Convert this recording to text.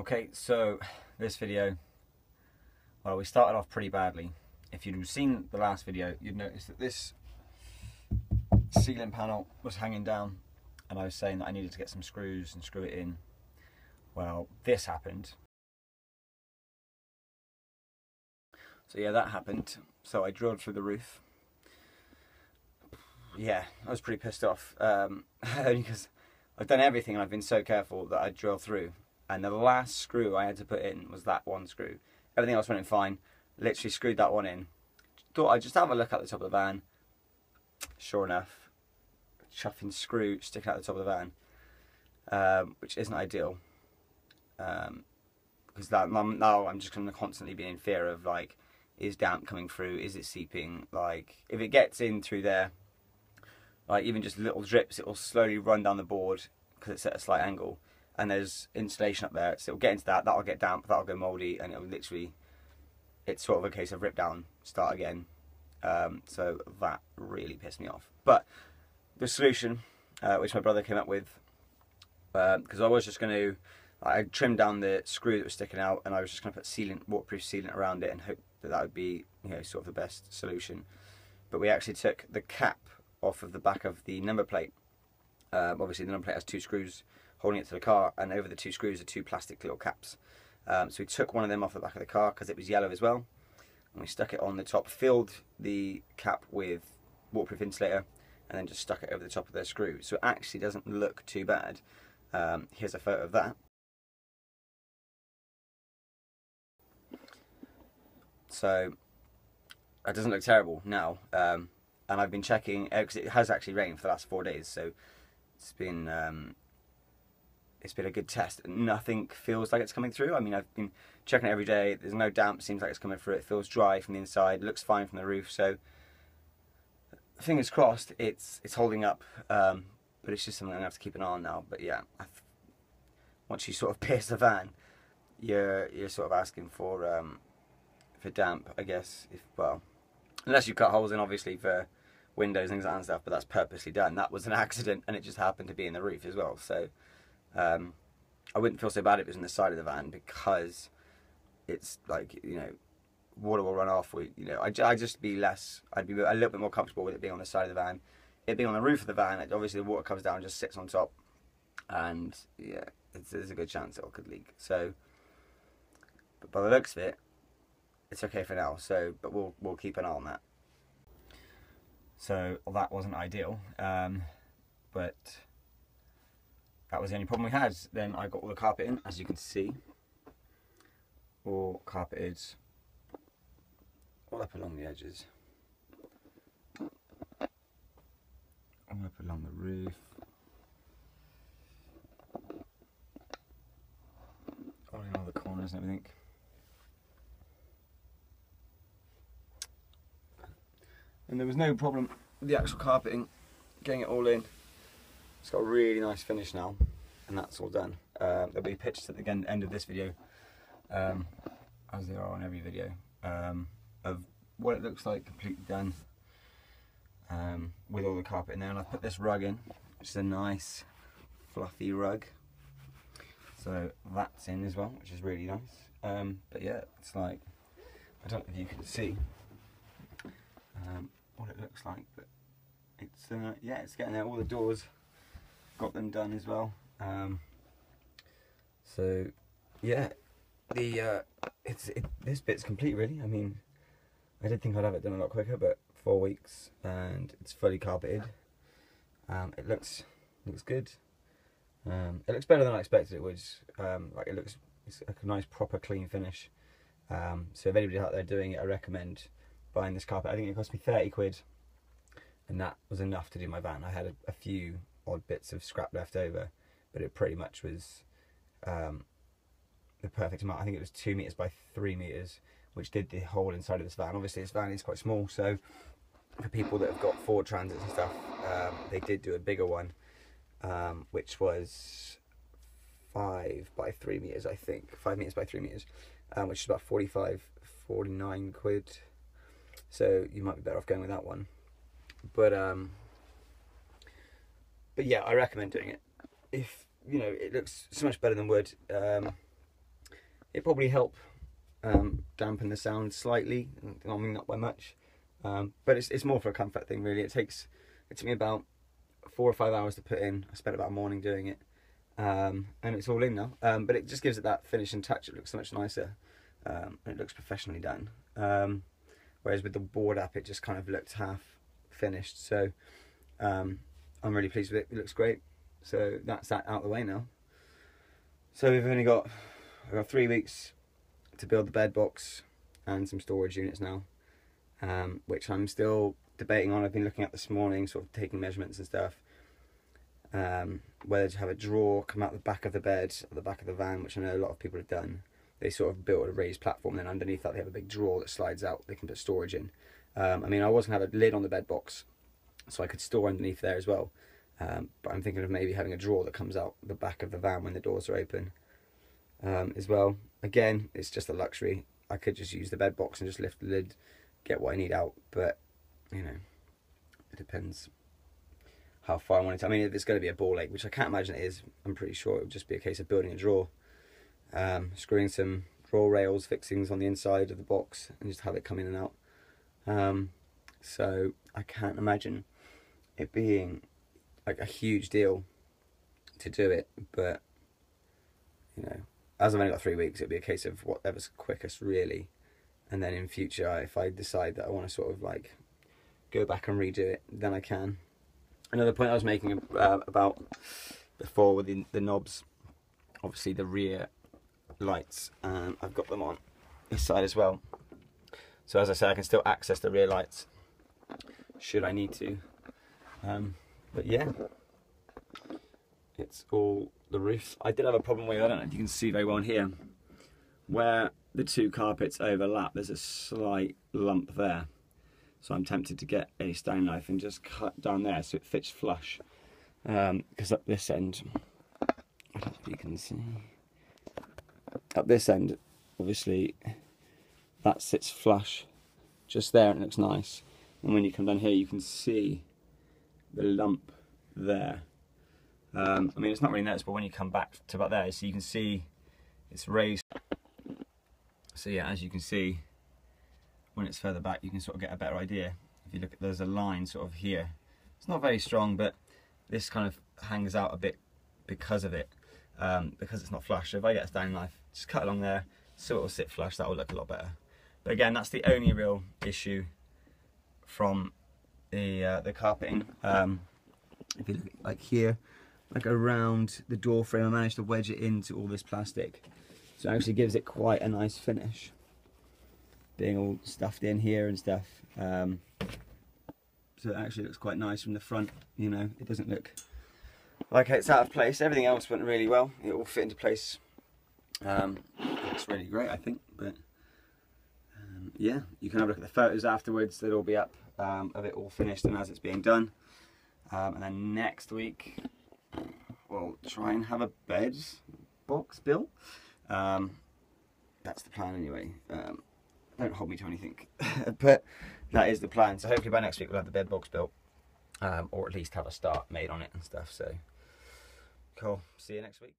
Okay, so this video, well, we started off pretty badly. If you'd seen the last video, you'd notice that this ceiling panel was hanging down and I was saying that I needed to get some screws and screw it in. Well, this happened. So yeah, that happened. So I drilled through the roof. Yeah, I was pretty pissed off. Only because I've done everything and I've been so careful that I drilled through. And the last screw I had to put in was that one screw. Everything else went in fine. Literally screwed that one in. Thought I'd just have a look at the top of the van. Sure enough, chuffing screw sticking out the top of the van, which isn't ideal. Because now I'm just going to constantly be in fear of, like, is damp coming through? Is it seeping? Like, if it gets in through there, like even just little drips, it will slowly run down the board because it's at a slight angle. And there's insulation up there, so it'll get into that, that'll get damp, that'll go mouldy, and it'll literally, it's sort of a case of rip down, start again. So that really pissed me off. But the solution, which my brother came up with, because I was just going to, I trimmed down the screw that was sticking out, and I was just going to put sealant, waterproof sealant around it, and hope that that would be, you know, sort of the best solution. But we actually took the cap off of the back of the number plate. Obviously the number plate has two screws holding it to the car, and over the two screws are two plastic little caps. So we took one of them off the back of the car because it was yellow as well, and we stuck it on the top, filled the cap with waterproof insulator, and then just stuck it over the top of the screw. So it actually doesn't look too bad. Here's a photo of that. So it doesn't look terrible now. And I've been checking, because it has actually rained for the last 4 days, so it's been a good test. Nothing feels like it's coming through. I mean, I've been checking it every day. There's no damp. Seems like it's coming through. It feels dry from the inside. It looks fine from the roof. So fingers crossed, it's holding up. But it's just something I'm gonna have to keep an eye on now. But yeah, once you sort of pierce the van, you're sort of asking for damp, I guess. Well, unless you cut holes in, obviously, for windows and things like that and stuff. But that's purposely done. That was an accident, and it just happened to be in the roof as well. So I wouldn't feel so bad if it was on the side of the van, because it's like, you know, water will run off. You know, I'd just be I'd be a little bit more comfortable with it being on the side of the van. It being on the roof of the van, obviously the water comes down and just sits on top, and yeah, there's a good chance it could leak. So, but by the looks of it, it's okay for now. So, but we'll keep an eye on that. So that wasn't ideal, but that was the only problem we had. Then I got all the carpet in, as you can see, all carpeted, all up along the edges, all up along the roof, all in all the corners and everything. And there was no problem with the actual carpeting, getting it all in. It's got a really nice finish now, and that's all done. There'll be pictures at the end of this video, as there are on every video, of what it looks like completely done, with all the carpet in there. And I've put this rug in, which is a nice fluffy rug. So that's in as well, which is really nice. But yeah, it's like, I don't know if you can see what it looks like, but it's yeah, it's getting there. All the doors, got them done as well. So yeah, this bit's complete really. I mean, I did think I'd have it done a lot quicker, but 4 weeks and it's fully carpeted. It looks good. It looks better than I expected it would. Like, it's like a nice proper clean finish. So if anybody's out there doing it, I recommend buying this carpet. I think it cost me 30 quid, and that was enough to do my van. I had a few odd bits of scrap left over, but it pretty much was the perfect amount. I think it was 2 meters by 3 meters, which did the whole inside of this van. Obviously this van is quite small, so for people that have got Ford Transits and stuff, they did do a bigger one, which was 5 by 3 meters, I think. 5 meters by 3 meters, which is about 49 quid. So you might be better off going with that one. But yeah, I recommend doing it. If, you know, it looks so much better than wood. it probably help dampen the sound slightly. I mean, not by much, but it's more for a comfort thing really. It took me about 4 or 5 hours to put in. I spent about a morning doing it, and it's all in now. But it just gives it that finishing touch. It looks so much nicer, and it looks professionally done. Whereas with the board app, it just kind of looked half finished. So I'm really pleased with it. It looks great. So that's that out of the way now. So I've got 3 weeks to build the bed box and some storage units now, which I'm still debating on. I've been looking at this morning, sort of taking measurements and stuff, whether to have a drawer come out the back of the bed, or the back of the van, which I know a lot of people have done. They sort of built a raised platform, and then underneath that they have a big drawer that slides out. They can put storage in. I mean, I was going to have a lid on the bed box, so I could store underneath there as well. But I'm thinking of maybe having a drawer that comes out the back of the van when the doors are open as well. Again, it's just a luxury. I could just use the bed box and just lift the lid, get what I need out, but you know, it depends how far I want it to. I mean, if it's going to be a ball ache, which I can't imagine it is, I'm pretty sure it would just be a case of building a drawer, screwing some drawer rails, fixings on the inside of the box, and just have it come in and out. So I can't imagine it being like a huge deal to do it, but you know, as I've only got 3 weeks, it'll be a case of whatever's quickest really. And then in future, if I decide that I want to sort of like go back and redo it, then I can. Another point I was making about before with the knobs, obviously the rear lights, I've got them on this side as well. So as I said, I can still access the rear lights should I need to. But yeah, it's all the roof. I did have a problem with, I don't know if you can see very well in here, where the two carpets overlap, there's a slight lump there. So I'm tempted to get a stone knife and just cut down there so it fits flush. Because up this end, I don't know if you can see, up this end, obviously, that sits flush just there and it looks nice. And when you come down here, you can see the lump there. I mean, it's not really noticeable when you come back to about there, so you can see it's raised. So yeah, as you can see, when it's further back, you can sort of get a better idea. If you look at, there's a line sort of here. It's not very strong, but this kind of hangs out a bit because of it, because it's not flush. So if I get a stone knife, just cut along there, so it will sit flush, that will look a lot better. But again, that's the only real issue from the carpeting. If you look like here, like around the door frame, I managed to wedge it into all this plastic, so it actually gives it quite a nice finish, being all stuffed in here and stuff. So it actually looks quite nice from the front. You know, it doesn't look like it's out of place. Everything else went really well. It all fit into place. Looks really great, I think. But yeah, you can have a look at the photos afterwards. They'll all be up of it all finished and as it's being done. And then next week we'll try and have a bed box built. That's the plan anyway. Don't hold me to anything, but that is the plan. So hopefully by next week we'll have the bed box built, or at least have a start made on it and stuff. So cool. See you next week.